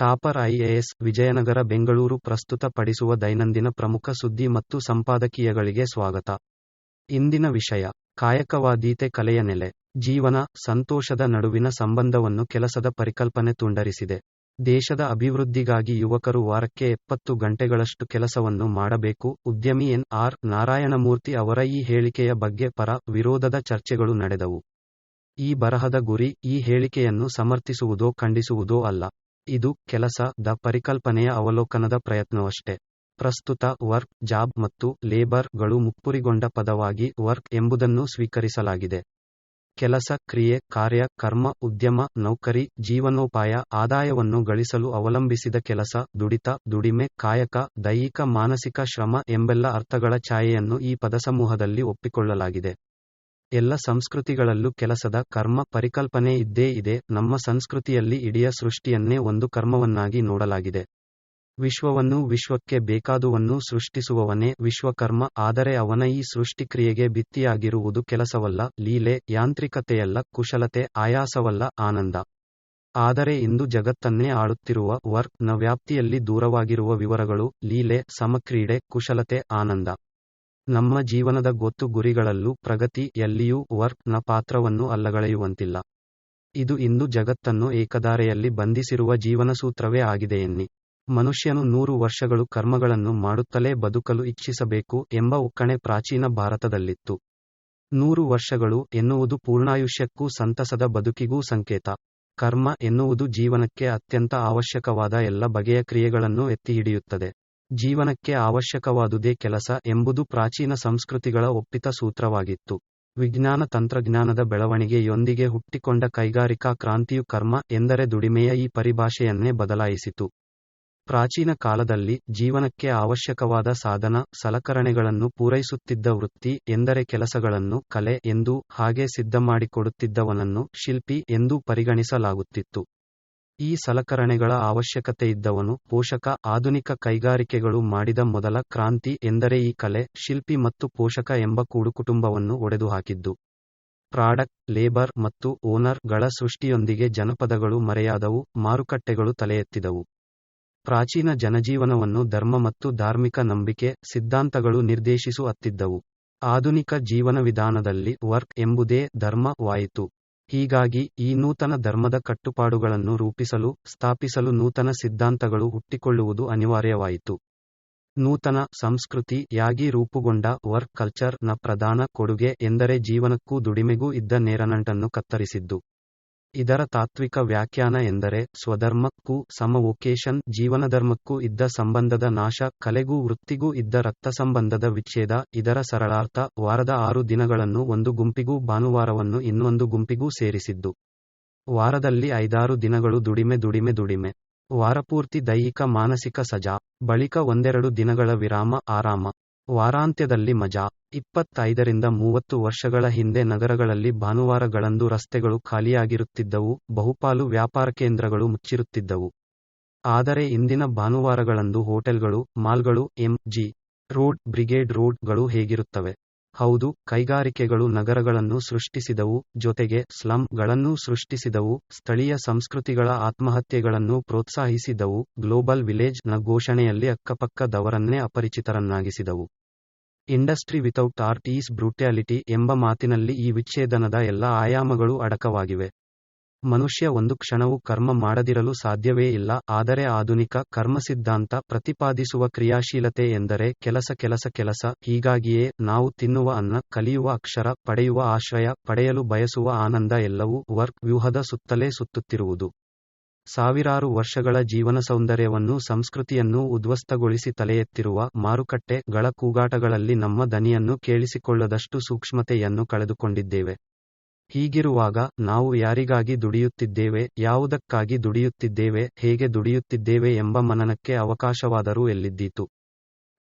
Topper IAS Vijayanagara Bengaluru ಪ್ರಸ್ತುತ ಪಡಿಸುವ ದೈನಂದಿನ ಪ್ರಮುಖ ಸುದ್ದಿ ಮತ್ತು ಸಂಪಾದಕೀಯಗಳಿಗೆ ಸ್ವಾಗತ. ಇಂದಿನ ವಿಷಯ: ಕಾಯಕವಾದೀತೆ ಕಲೆಯ ನೆಲೆ. ಜೀವನ, ಸಂತೋಷದ ನಡುವಿನ ಸಂಬಂಧವನ್ನು ಕೆಲಸದ ಪರಿಕಲ್ಪನೆ ತುಂಡರಿಸಿದೆ. ದೇಶದ ಅಭಿವೃದ್ಧಿಗಾಗಿ ಯುವಕರು ವಾರಕ್ಕೆ 70 ಗಂಟೆಗಳಷ್ಟು ಕೆಲಸವನ್ನು ಮಾಡಬೇಕು. ಉದ್ಯಮಿ ಎನ್. ಆರ್. ನಾರಾಯಣಮೂರ್ತಿ ಅವರ ಈ ಹೇಳಿಕೆಯ ಬಗ್ಗೆ ಪರ, ವಿರೋಧದ ಚರ್ಚೆಗಳು ನಡೆದವು. ಈ ಬರಹದ ಗುರಿ ಈ ಹೇಳಿಕೆಯನ್ನು ಸಮರ್ಥಿಸುವುದೋ ಖಂಡಿಸುವುದೋ ಅಲ್ಲ. ಇದು ಕೆಲಸ ದ ಪರಿಕಲ್ಪನೆಯ ಅವಲೋಕನದ ಪ್ರಯತ್ನವಷ್ಟೇ. ಪ್ರಸ್ತುತ ವರ್ಕ್, ಜಾಬ್ ಮತ್ತು ಲೇಬರ್ ಗಳು ಮುಪ್ಪುರಿಗೊಂಡ ಪದವಾಗಿ ವರ್ಕ್ ಎಂಬುದನ್ನು ಸ್ವೀಕರಿಸಲಾಗಿದೆ. ಕೆಲಸ, ಕ್ರಿಯೆ, ಕಾರ್ಯ, ಕರ್ಮ, ಉದ್ಯಮ, ನೌಕರಿ, ಜೀವನೋಪಾಯ, ಆದಾಯವನ್ನು ಗಳಿಸಲು ಅವಲಂಬಿಸಿದ ಕೆಲಸ, ದುಡಿತ, ದುಡಿಮೆ, ಕಾಯಕ, ದೈಹಿಕ ಮಾನಸಿಕ ಶ್ರಮ ಎಂಬೆಲ್ಲ ಅರ್ಥಗಳ ಛಾಯೆಯನ್ನು ಈ ಪದಸಮೂಹದಲ್ಲಿ ಒಪ್ಪಿಕೊಳ್ಳಲಾಗಿದೆ. ಎಲ್ಲ ಸಂಸ್ಕೃತಿಗಳಲ್ಲೂ ಕೆಲಸದ ಕರ್ಮ ಪರಿಕಲ್ಪನೆ ಇದ್ದೇ ಇದೆ. ನಮ್ಮ ಸಂಸ್ಕೃತಿಯಲ್ಲಿ ಇಡೀ ಸೃಷ್ಟಿಯನ್ನೇ ಒಂದು ಕರ್ಮವನ್ನಾಗಿ ನೋಡಲಾಗಿದೆ. ವಿಶ್ವವನ್ನೂ ವಿಶ್ವಕ್ಕೆ ಬೇಕಾದುವನ್ನೂ ಸೃಷ್ಟಿಸುವವನೇ ವಿಶ್ವಕರ್ಮ. ಆದರೆ ಅವನ ಈ ಸೃಷ್ಟಿಕ್ರಿಯೆಗೆ ಭಿತ್ತಿಯಾಗಿರುವುದು ಕೆಲಸವಲ್ಲ, ಲೀಲೆ, ಯಾಂತ್ರಿಕತೆಯಲ್ಲ, ಕುಶಲತೆ, ಆಯಾಸವಲ್ಲ, ಆನಂದ. ಆದರೆ ಇಂದು ಜಗತ್ತನ್ನೇ ಆಳುತ್ತಿರುವ ವರ್ಕ್ ನ ವ್ಯಾಪ್ತಿಯಲ್ಲಿ ದೂರವಾಗಿರುವ ವಿವರಗಳು, ಲೀಲೆ, ಸಮಕ್ರೀಡೆ, ಕುಶಲತೆ, ಆನಂದ. ನಮ್ಮ ಜೀವನದ ಗೊತ್ತು ಗುರಿಗಳಲ್ಲೂ ಪ್ರಗತಿ ಯಲ್ಲಿಯೂ ವರ್ಕ್ ನ ಪಾತ್ರವನ್ನು ಅಲ್ಲಗಳೆಯುವಂತಿಲ್ಲ. ಇದು ಇಂದು ಜಗತ್ತನ್ನು ಏಕಧಾರೆಯಲ್ಲಿ ಬಂಧಿಸಿರುವ ಜೀವನಸೂತ್ರವೇ ಆಗಿದೆ ಎನ್ನಿ. ಮನುಷ್ಯನು 100 ವರ್ಷಗಳು ಕರ್ಮಗಳನ್ನು ಮಾಡುತ್ತಲೇ ಬದುಕಲು ಇಚ್ಛಿಸಬೇಕು ಎಂಬ ಒಕ್ಕಣೆ ಪ್ರಾಚೀನ ಭಾರತದಲ್ಲಿತ್ತು. 100 ವರ್ಷಗಳು ಎನ್ನುವುದು ಪೂರ್ಣಾಯುಷ್ಯಕ್ಕೂ ಸಂತಸದ ಬದುಕಿಗೂ ಸಂಕೇತ. ಕರ್ಮ ಎನ್ನುವುದು ಜೀವನಕ್ಕೆ ಅತ್ಯಂತ ಅವಶ್ಯಕವಾದ ಎಲ್ಲ ಬಗೆಯ ಕ್ರಿಯೆಗಳನ್ನು ಎತ್ತಿಹಿಡಿಯುತ್ತದೆ. ಜೀವನಕ್ಕೆ ಅವಶ್ಯಕವಾದುದೇ ಕೆಲಸ ಎಂಬುದು ಪ್ರಾಚೀನ ಸಂಸ್ಕೃತಿಗಳ ಒಪ್ಪಿತ ಸೂತ್ರವಾಗಿತ್ತು. ವಿಜ್ಞಾನ ತಂತ್ರಜ್ಞಾನದ ಬೆಳವಣಿಗೆಯೊಂದಿಗೆ ಹುಟ್ಟಿಕೊಂಡ ಕೈಗಾರಿಕಾ ಕ್ರಾಂತಿಯು ಕರ್ಮ ಎಂದರೆ ದುಡಿಮೆಯ ಈ ಪರಿಭಾಷೆಯನ್ನೇ ಬದಲಾಯಿಸಿತು. ಪ್ರಾಚೀನ ಕಾಲದಲ್ಲಿ ಜೀವನಕ್ಕೆ ಅವಶ್ಯಕವಾದ ಸಾಧನ ಸಲಕರಣೆಗಳನ್ನು ಪೂರೈಸುತ್ತಿದ್ದ ವೃತ್ತಿ ಎಂದರೆ ಕೆಲಸಗಳನ್ನು ಕಲೆ ಎಂದೂ, ಹಾಗೆ ಸಿದ್ಧಮಾಡಿಕೊಡುತ್ತಿದ್ದವನನ್ನು ಶಿಲ್ಪಿ ಎಂದೂ ಪರಿಗಣಿಸಲಾಗುತ್ತಿತ್ತು. ಈ ಸಲಕರಣೆಗಳ ಅವಶ್ಯಕತೆಯಿದ್ದವನು ಪೋಷಕ. ಆಧುನಿಕ ಕೈಗಾರಿಕೆಗಳು ಮಾಡಿದ ಮೊದಲ ಕ್ರಾಂತಿ ಎಂದರೆ ಈ ಕಲೆ, ಶಿಲ್ಪಿ ಮತ್ತು ಪೋಷಕ ಎಂಬ ಕೂಡುಕುಟುಂಬವನ್ನು ಒಡೆದುಹಾಕಿದ್ದು. ಪ್ರಾಡಕ್ಟ್, ಲೇಬರ್ ಮತ್ತು ಓನರ್ ಗಳ ಸೃಷ್ಟಿಯೊಂದಿಗೆ ಜನಪದಗಳು ಮರೆಯಾದವು, ಮಾರುಕಟ್ಟೆಗಳು ತಲೆಯೆತ್ತಿದವು. ಪ್ರಾಚೀನ ಜನಜೀವನವನ್ನು ಧರ್ಮ ಮತ್ತು ಧಾರ್ಮಿಕ ನಂಬಿಕೆ, ಸಿದ್ಧಾಂತಗಳು ನಿರ್ದೇಶಿಸುತ್ತಿದ್ದವು. ಆಧುನಿಕ ಜೀವನ ವಿಧಾನದಲ್ಲಿ ವರ್ಕ್ ಎಂಬುದೇ ಧರ್ಮವಾಯಿತು. ಹೀಗಾಗಿ ಈ ನೂತನ ಧರ್ಮದ ಕಟ್ಟುಪಾಡುಗಳನ್ನು ರೂಪಿಸಲು, ಸ್ಥಾಪಿಸಲು ನೂತನ ಸಿದ್ಧಾಂತಗಳು ಹುಟ್ಟಿಕೊಳ್ಳುವುದು ಅನಿವಾರ್ಯವಾಯಿತು. ನೂತನ ಸಂಸ್ಕೃತಿ ಯಾಗಿ ರೂಪುಗೊಂಡ ವರ್ಕ್ ಕಲ್ಚರ್ ನ ಪ್ರಧಾನ ಕೊಡುಗೆ ಎಂದರೆ ಜೀವನಕ್ಕೂ ದುಡಿಮೆಗೂ ಇದ್ದ ನೇರನಂಟನ್ನು ಕತ್ತರಿಸಿದ್ದು. ಇದರ ತಾತ್ವಿಕ ವ್ಯಾಖ್ಯಾನ ಎಂದರೆ ಸ್ವಧರ್ಮಕ್ಕೂ ಸಮವೊಕೇಶನ್ ಜೀವನಧರ್ಮಕ್ಕೂ ಇದ್ದ ಸಂಬಂಧದ ನಾಶ, ಕಲೆಗೂ ವೃತ್ತಿಗೂ ಇದ್ದ ರಕ್ತಸಂಬಂಧದ ವಿಚ್ಛೇದ. ಇದರ ಸರಳಾರ್ಥ ವಾರದ 6 ದಿನಗಳನ್ನು ಒಂದು ಗುಂಪಿಗೂ ಭಾನುವಾರವನ್ನು ಇನ್ನೊಂದು ಗುಂಪಿಗೂ ಸೇರಿಸಿದ್ದು. ವಾರದಲ್ಲಿ 5-6 ದಿನಗಳು ದುಡಿಮೆ ದುಡಿಮೆ ದುಡಿಮೆ. ವಾರಪೂರ್ತಿ ದೈಹಿಕ ಮಾನಸಿಕ ಸಜಾ. ಬಳಿಕ 1-2 ದಿನಗಳ ವಿರಾಮ ಆರಾಮ. ವಾರಾಂತ್ಯದಲ್ಲಿ ಮಜಾ. 25ರಿಂದ 30 ವರ್ಷಗಳ ಹಿಂದೆ ನಗರಗಳಲ್ಲಿ ಭಾನುವಾರಗಳಂದು ರಸ್ತೆಗಳು ಖಾಲಿಯಾಗಿರುತ್ತಿದ್ದವು, ಬಹುಪಾಲು ವ್ಯಾಪಾರ ಕೇಂದ್ರಗಳು ಮುಚ್ಚಿರುತ್ತಿದ್ದವು. ಆದರೆ ಇಂದಿನ ಭಾನುವಾರಗಳಂದು ಹೋಟೆಲ್ಗಳು, ಮಾಲ್ಗಳು, ಎಂ.ಜಿ. ರೋಡ್, ಬ್ರಿಗೇಡ್ ರೋಡ್ ಗಳು ಹೇಗಿರುತ್ತವೆ? ಹೌದು, ಕೈಗಾರಿಕೆಗಳು ನಗರಗಳನ್ನು ಸೃಷ್ಟಿಸಿದವು, ಜೊತೆಗೆ ಸ್ಲಂ ಗಳನ್ನೂ ಸೃಷ್ಟಿಸಿದವು, ಸ್ಥಳೀಯ ಸಂಸ್ಕೃತಿಗಳ ಆತ್ಮಹತ್ಯೆಗಳನ್ನು ಪ್ರೋತ್ಸಾಹಿಸಿದವು, ಗ್ಲೋಬಲ್ ವಿಲೇಜ್ ನ ಘೋಷಣೆಯಲ್ಲಿ ಅಕ್ಕಪಕ್ಕದವರನ್ನೇ ಅಪರಿಚಿತರನ್ನಾಗಿಸಿದವು. ಇಂಡಸ್ಟ್ರಿ ವಿತೌಟ್ ಆರ್ಟ್ ಈಸ್ ಬ್ರೂಟ್ಯಾಲಿಟಿ ಎಂಬ ಮಾತಿನಲ್ಲಿ ಈ ವಿಚ್ಛೇದನದ ಎಲ್ಲ ಆಯಾಮಗಳು ಅಡಕವಾಗಿವೆ. ಮನುಷ್ಯ ಒಂದು ಕ್ಷಣವೂ ಕರ್ಮ ಮಾಡದಿರಲು ಸಾಧ್ಯವೇ ಇಲ್ಲ. ಆದರೆ ಆಧುನಿಕ ಕರ್ಮಸಿದ್ಧಾಂತ ಪ್ರತಿಪಾದಿಸುವ ಕ್ರಿಯಾಶೀಲತೆ ಎಂದರೆ ಕೆಲಸ ಕೆಲಸ ಕೆಲಸ. ಹೀಗಾಗಿಯೇ ನಾವು ತಿನ್ನುವ ಅನ್ನ, ಕಲಿಯುವ ಅಕ್ಷರ, ಪಡೆಯುವ ಆಶ್ರಯ, ಪಡೆಯಲು ಬಯಸುವ ಆನಂದ ಎಲ್ಲವೂ ವರ್ಕ್ ವ್ಯೂಹದ ಸುತ್ತಲೇ ಸುತ್ತುತ್ತಿರುವುದು. ಸಾವಿರಾರು ವರ್ಷಗಳ ಜೀವನ ಸೌಂದರ್ಯವನ್ನೂ ಸಂಸ್ಕೃತಿಯನ್ನೂ ಉದ್ವಸ್ತಗೊಳಿಸಿ ತಲೆಯೆತ್ತಿರುವ ಮಾರುಕಟ್ಟೆ ಗಳ ಕೂಗಾಟಗಳಲ್ಲಿ ನಮ್ಮ ದನಿಯನ್ನು ಕೇಳಿಸಿಕೊಳ್ಳದಷ್ಟು ಸೂಕ್ಷ್ಮತೆಯನ್ನು ಕಳೆದುಕೊಂಡಿದ್ದೇವೆ. ಹೀಗಿರುವಾಗ ನಾವು ಯಾರಿಗಾಗಿ ದುಡಿಯುತ್ತಿದ್ದೇವೆ, ಯಾವುದಕ್ಕಾಗಿ ದುಡಿಯುತ್ತಿದ್ದೇವೆ, ಹೇಗೆ ದುಡಿಯುತ್ತಿದ್ದೇವೆ ಎಂಬ ಮನನಕ್ಕೆ ಅವಕಾಶವಾದರೂ ಎಲ್ಲಿದ್ದೀತು?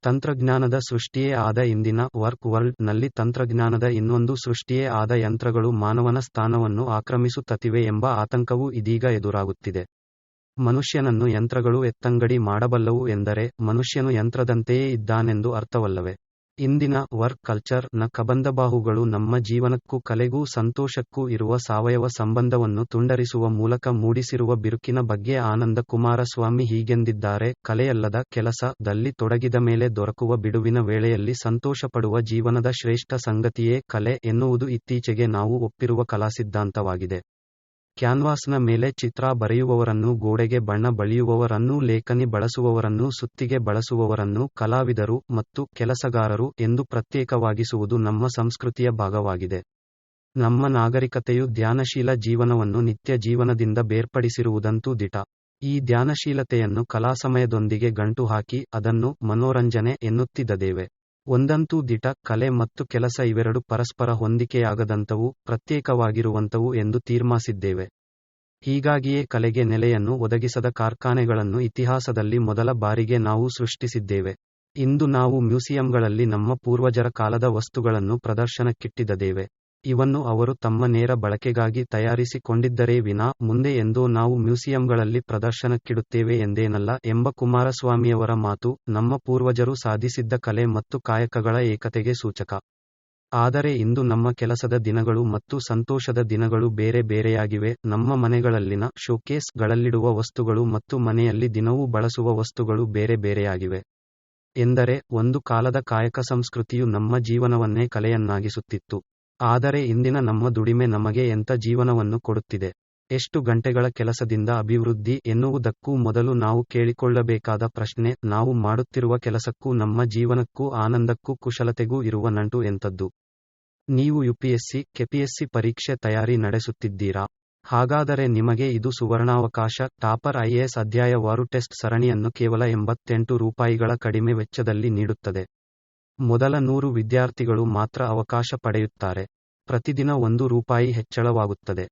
ತಂತ್ರಜ್ಞಾನದ ಸೃಷ್ಟಿಯೇ ಆದ ಇಂದಿನ ವರ್ಕ್ ವರ್ಲ್ಡ್ ನಲ್ಲಿ ತಂತ್ರಜ್ಞಾನದ ಇನ್ನೊಂದು ಸೃಷ್ಟಿಯೇ ಆದ ಯಂತ್ರಗಳು ಮಾನವನ ಸ್ಥಾನವನ್ನು ಆಕ್ರಮಿಸುತ್ತತಿವೆ ಎಂಬ ಆತಂಕವೂ ಇದೀಗ ಎದುರಾಗುತ್ತಿದೆ. ಮನುಷ್ಯನನ್ನು ಯಂತ್ರಗಳು ಎತ್ತಂಗಡಿ ಮಾಡಬಲ್ಲವು ಎಂದರೆ ಮನುಷ್ಯನು ಯಂತ್ರದಂತೆಯೇ ಇದ್ದಾನೆಂದು ಅರ್ಥವಲ್ಲವೇ? ಇಂದಿನ ವರ್ಕ್ ಕಲ್ಚರ್ ನ ಕಬಂಧಬಾಹುಗಳು ನಮ್ಮ ಜೀವನಕ್ಕೂ ಕಲೆಗೂ ಸಂತೋಷಕ್ಕೂ ಇರುವ ಸಾವಯವ ಸಂಬಂಧವನ್ನು ತುಂಡರಿಸುವ ಮೂಲಕ ಮೂಡಿಸಿರುವ ಬಿರುಕಿನ ಬಗ್ಗೆ ಆನಂದ ಕುಮಾರಸ್ವಾಮಿ ಹೀಗೆಂದಿದ್ದಾರೆ. ಕಲೆಯಲ್ಲದ ಕೆಲಸದಲ್ಲಿ ತೊಡಗಿದ ಮೇಲೆ ದೊರಕುವ ಬಿಡುವಿನ ವೇಳೆಯಲ್ಲಿ ಸಂತೋಷಪಡುವ ಜೀವನದ ಶ್ರೇಷ್ಠ ಸಂಗತಿಯೇ ಕಲೆ ಎನ್ನುವುದು ಇತ್ತೀಚೆಗೆ ನಾವು ಒಪ್ಪಿರುವ ಕಲಾಸಿದ್ಧಾಂತವಾಗಿದೆ. ಕ್ಯಾನ್ವಾಸ್ನ ಮೇಲೆ ಚಿತ್ರ ಬರೆಯುವವರನ್ನೂ, ಗೋಡೆಗೆ ಬಣ್ಣ ಬಳಿಯುವವರನ್ನೂ, ಲೇಖನಿ ಬಳಸುವವರನ್ನೂ, ಸುತ್ತಿಗೆ ಬಳಸುವವರನ್ನೂ ಕಲಾವಿದರು ಮತ್ತು ಕೆಲಸಗಾರರು ಎಂದು ಪ್ರತ್ಯೇಕವಾಗಿಸುವುದು ನಮ್ಮ ಸಂಸ್ಕೃತಿಯ ಭಾಗವಾಗಿದೆ. ನಮ್ಮ ನಾಗರಿಕತೆಯು ಧ್ಯಾನಶೀಲ ಜೀವನವನ್ನು ನಿತ್ಯ ಜೀವನದಿಂದ ಬೇರ್ಪಡಿಸಿರುವುದಂತೂ ದಿಟ. ಈ ಧ್ಯಾನಶೀಲತೆಯನ್ನು ಕಲಾಸಮಯದೊಂದಿಗೆ ಗಂಟು ಹಾಕಿ ಅದನ್ನು ಮನೋರಂಜನೆ ಎನ್ನುತ್ತಿದ್ದೇವೆ. ಒಂದಂತೂ ದಿಟ, ಕಲೆ ಮತ್ತು ಕೆಲಸ ಇವೆರಡು ಪರಸ್ಪರ ಹೊಂದಿಕೆಯಾಗದಂಥವು, ಪ್ರತ್ಯೇಕವಾಗಿರುವಂಥವು ಎಂದು ತೀರ್ಮಾನಿಸಿದ್ದೇವೆ. ಹೀಗಾಗಿಯೇ ಕಲೆಗೆ ನೆಲೆಯನ್ನು ಒದಗಿಸದ ಕಾರ್ಖಾನೆಗಳನ್ನು ಇತಿಹಾಸದಲ್ಲಿ ಮೊದಲ ಬಾರಿಗೆ ನಾವು ಸೃಷ್ಟಿಸಿದ್ದೇವೆ. ಇಂದು ನಾವು ಮ್ಯೂಸಿಯಂಗಳಲ್ಲಿ ನಮ್ಮ ಪೂರ್ವಜರ ಕಾಲದ ವಸ್ತುಗಳನ್ನು ಪ್ರದರ್ಶನಕ್ಕಿಟ್ಟಿದ್ದೇವೆ. ಇವನ್ನು ಅವರು ತಮ್ಮ ನೇರ ಬಳಕೆಗಾಗಿ ತಯಾರಿಸಿಕೊಂಡಿದ್ದರೇ ವಿನಾ ಮುಂದೆ ಎಂದೋ ನಾವು ಮ್ಯೂಸಿಯಂಗಳಲ್ಲಿ ಪ್ರದರ್ಶನಕ್ಕಿಡುತ್ತೇವೆ ಎಂದೇನಲ್ಲ ಎಂಬ ಕುಮಾರಸ್ವಾಮಿಯವರ ಮಾತು ನಮ್ಮ ಪೂರ್ವಜರು ಸಾಧಿಸಿದ್ದ ಕಲೆ ಮತ್ತು ಕಾಯಕಗಳ ಏಕತೆಗೆ ಸೂಚಕ. ಆದರೆ ಇಂದು ನಮ್ಮ ಕೆಲಸದ ದಿನಗಳು ಮತ್ತು ಸಂತೋಷದ ದಿನಗಳು ಬೇರೆ ಬೇರೆಯಾಗಿವೆ. ನಮ್ಮ ಮನೆಗಳಲ್ಲಿನ ಶೋಕೇಸ್ ಗಳಲ್ಲಿಡುವ ವಸ್ತುಗಳು ಮತ್ತು ಮನೆಯಲ್ಲಿ ದಿನವೂ ಬಳಸುವ ವಸ್ತುಗಳು ಬೇರೆ ಬೇರೆಯಾಗಿವೆ. ಎಂದರೆ ಒಂದು ಕಾಲದ ಕಾಯಕ ಸಂಸ್ಕೃತಿಯು ನಮ್ಮ ಜೀವನವನ್ನೇ ಕಲೆಯನ್ನಾಗಿಸುತ್ತಿತ್ತು. ಆದರೆ ಇಂದಿನ ನಮ್ಮ ದುಡಿಮೆ ನಮಗೆ ಎಂಥ ಜೀವನವನ್ನು ಕೊಡುತ್ತಿದೆ? ಎಷ್ಟು ಗಂಟೆಗಳ ಕೆಲಸದಿಂದ ಅಭಿವೃದ್ಧಿ ಎನ್ನುವುದಕ್ಕೂ ಮೊದಲು ನಾವು ಕೇಳಿಕೊಳ್ಳಬೇಕಾದ ಪ್ರಶ್ನೆ, ನಾವು ಮಾಡುತ್ತಿರುವ ಕೆಲಸಕ್ಕೂ ನಮ್ಮ ಜೀವನಕ್ಕೂ ಆನಂದಕ್ಕೂ ಕುಶಲತೆಗೂ ಇರುವ ನಂಟು ಎಂಥದ್ದು? ನೀವು ಯುಪಿಎಸ್ಸಿ, ಕೆಪಿಎಸ್ಸಿ ಪರೀಕ್ಷೆ ತಯಾರಿ ನಡೆಸುತ್ತಿದ್ದೀರಾ? ಹಾಗಾದರೆ ನಿಮಗೆ ಇದು ಸುವರ್ಣಾವಕಾಶ. ಟಾಪರ್ ಐಎಎಸ್ ಅಧ್ಯಾಯವಾರು ಟೆಸ್ಟ್ ಸರಣಿಯನ್ನು ಕೇವಲ 88 ರೂಪಾಯಿಗಳ ಕಡಿಮೆ ವೆಚ್ಚದಲ್ಲಿ ನೀಡುತ್ತದೆ. ಮೊದಲ 100 ವಿದ್ಯಾರ್ಥಿಗಳು ಮಾತ್ರ ಅವಕಾಶ ಪಡೆಯುತ್ತಾರೆ. ಪ್ರತಿದಿನ 1 ರೂಪಾಯಿ ಹೆಚ್ಚಳವಾಗುತ್ತದೆ.